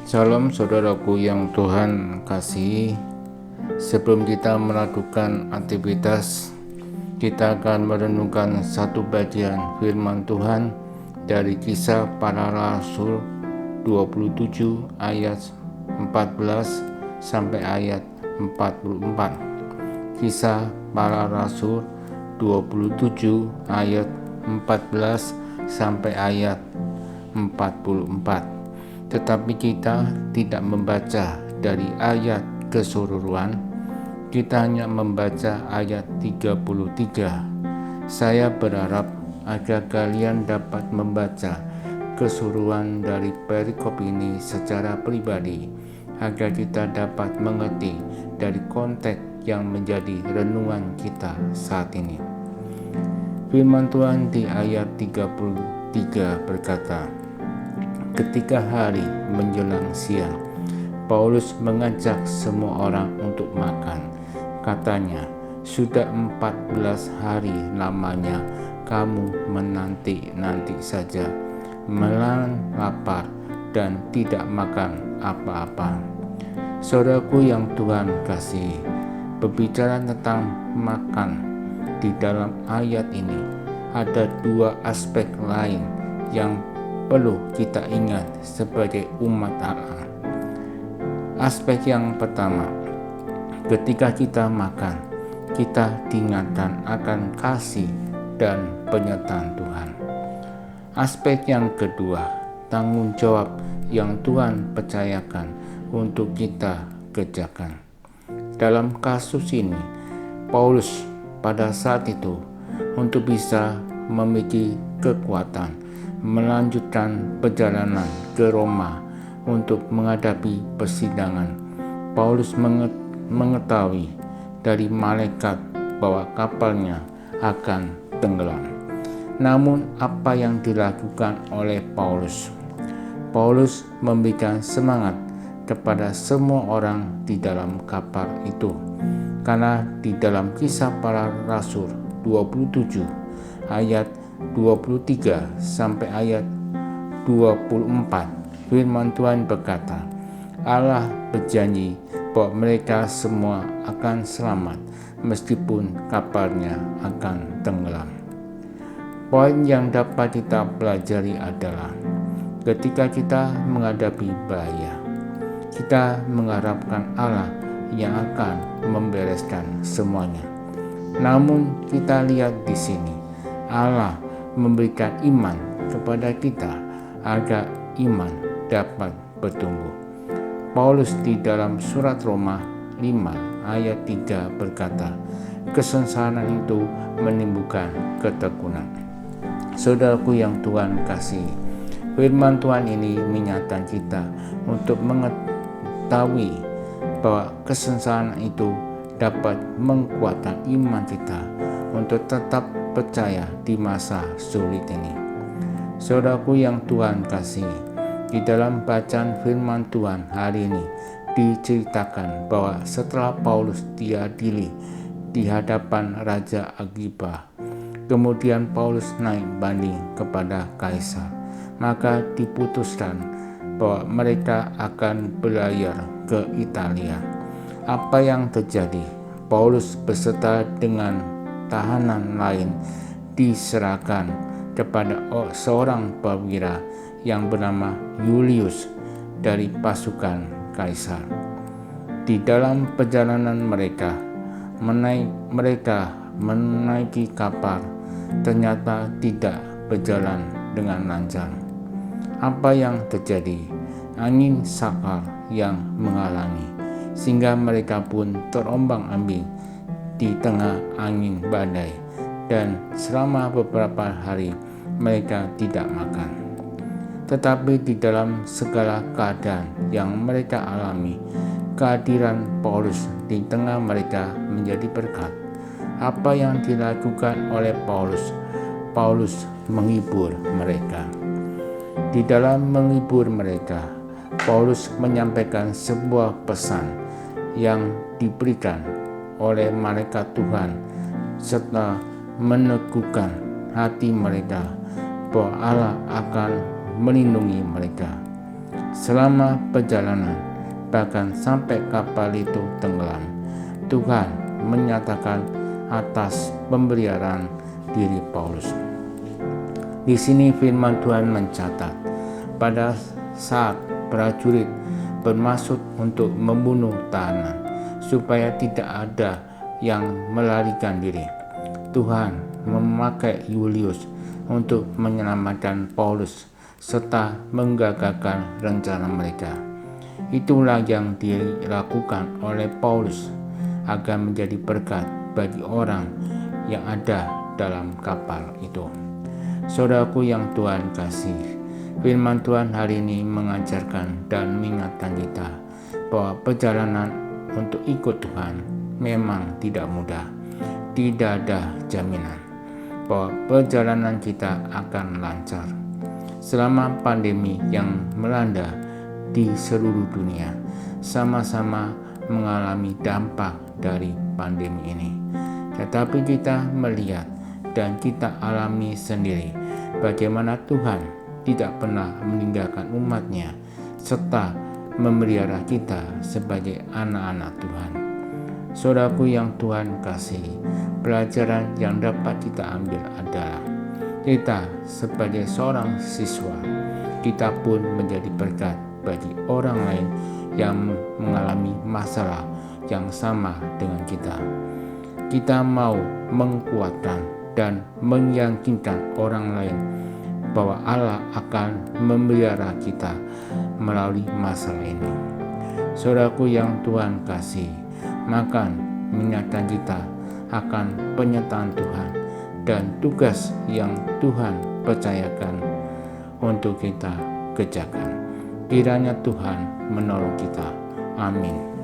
Shalom saudaraku yang Tuhan kasihi. Sebelum kita melakukan aktivitas, kita akan merenungkan satu bagian firman Tuhan dari Kisah Para Rasul 27 ayat 14 sampai ayat 44. Kisah Para Rasul 27 ayat 14 sampai ayat 44. Tetapi kita tidak membaca dari ayat keseluruhan, kita hanya membaca ayat 33. Saya berharap agar kalian dapat membaca keseluruhan dari perikop ini secara pribadi, agar kita dapat mengerti dari konteks yang menjadi renungan kita saat ini. Firman Tuhan di ayat 33 berkata, ketika hari menjelang siang, Paulus mengajak semua orang untuk makan. Katanya, sudah 14 hari lamanya kamu menanti-nanti saja, menahan lapar dan tidak makan apa-apa. Saudaraku yang Tuhan kasihi, berbicara tentang makan di dalam ayat ini, ada dua aspek lain yang perlu kita ingat sebagai umat Allah. Aspek yang pertama, ketika kita makan, kita diingatkan akan kasih dan penyertaan Tuhan. Aspek yang kedua, tanggung jawab yang Tuhan percayakan untuk kita kerjakan. Dalam kasus ini, Paulus pada saat itu untuk bisa memiliki kekuatan melanjutkan perjalanan ke Roma untuk menghadapi persidangan, Paulus mengetahui dari malaikat bahwa kapalnya akan tenggelam. Namun apa yang dilakukan oleh Paulus? Paulus memberikan semangat kepada semua orang di dalam kapal itu, karena di dalam Kisah Para Rasul 27 ayat 23 sampai ayat 24, firman Tuhan berkata, Allah berjanji bahwa mereka semua akan selamat meskipun kapalnya akan tenggelam. Poin yang dapat kita pelajari adalah ketika kita menghadapi bahaya, kita mengharapkan Allah yang akan membereskan semuanya. Namun kita lihat di sini, Allah memberikan iman kepada kita agar iman dapat bertumbuh. Paulus di dalam surat Roma 5 ayat 3 berkata, kesengsaraan itu menimbulkan ketekunan. Saudaraku yang Tuhan kasihi, firman Tuhan ini menyatakan kita untuk mengetahui bahwa kesengsaraan itu dapat menguatkan iman kita untuk tetap percaya di masa sulit ini. Saudaraku yang Tuhan kasihi, di dalam bacaan firman Tuhan hari ini diceritakan bahwa setelah Paulus diadili di hadapan Raja Agripa, kemudian Paulus naik banding kepada Kaisar, maka diputuskan bahwa mereka akan berlayar ke Italia. Apa yang terjadi? Paulus beserta dengan tahanan lain diserahkan kepada seorang perwira yang bernama Julius dari pasukan Kaisar. Di dalam perjalanan mereka menaiki kapal ternyata tidak berjalan dengan lancar. Apa yang terjadi? Angin sakal yang menghalangi, sehingga mereka pun terombang-ambing di tengah angin badai, dan selama beberapa hari mereka tidak makan. Tetapi di dalam segala keadaan yang mereka alami, kehadiran Paulus di tengah mereka menjadi berkat. Apa yang dilakukan oleh Paulus? Paulus menghibur mereka. Di dalam menghibur mereka, Paulus menyampaikan sebuah pesan yang diberikan oleh malaikat Tuhan serta meneguhkan hati mereka bahwa Allah akan melindungi mereka. Selama perjalanan, bahkan sampai kapal itu tenggelam, Tuhan menyatakan atas pemeliharaan diri Paulus. Di sini firman Tuhan mencatat, pada saat prajurit bermaksud untuk membunuh tahanan, supaya tidak ada yang melarikan diri, Tuhan memakai Yulius untuk menyelamatkan Paulus serta menggagalkan rencana mereka. Itulah yang dilakukan oleh Paulus agar menjadi berkat bagi orang yang ada dalam kapal itu. Saudaraku yang Tuhan kasih, firman Tuhan hari ini mengajarkan dan mengingatkan kita bahwa perjalanan untuk ikut Tuhan memang tidak mudah. Tidak ada jaminan bahwa perjalanan kita akan lancar. Selama pandemi yang melanda di seluruh dunia, sama-sama mengalami dampak dari pandemi ini. Tetapi kita melihat dan kita alami sendiri bagaimana Tuhan tidak pernah meninggalkan umat-Nya serta memelihara kita sebagai anak-anak Tuhan. Saudaraku yang Tuhan kasih, pelajaran yang dapat kita ambil adalah kita sebagai seorang siswa, kita pun menjadi berkat bagi orang lain yang mengalami masalah yang sama dengan kita. Kita mau menguatkan dan meyakinkan orang lain bahwa Allah akan memelihara kita melalui masalah ini. Saudaraku yang Tuhan kasih, maka mengingatkan kita akan penyertaan Tuhan dan tugas yang Tuhan percayakan untuk kita kerjakan. Kiranya Tuhan menolong kita. Amin.